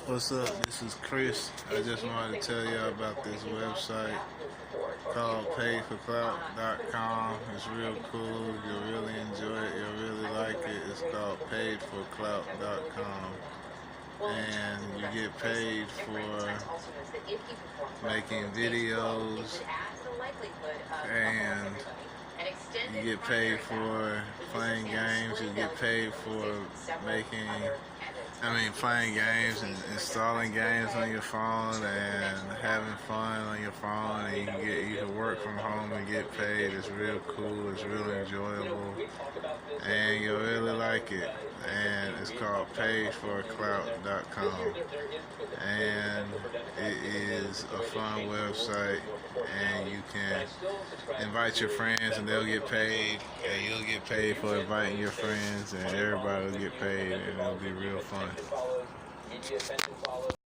What's up? This is Chris. I just wanted to tell y'all about this website called paidforclout.com. It's real cool. You'll really enjoy it. You'll really like it. It's called paidforclout.com. And you get paid for making videos, and you get paid for playing games. You get paid for playing games and installing games on your phone and having fun on your phone. And you can work from home and get paid. It's real cool. It's real enjoyable, and you'll really like it. And it's called paidforclout.com, and it is a fun website. And you can invite your friends, and they'll get paid, and you'll get paid for inviting your friends, and everybody will get paid, and it'll be real fun.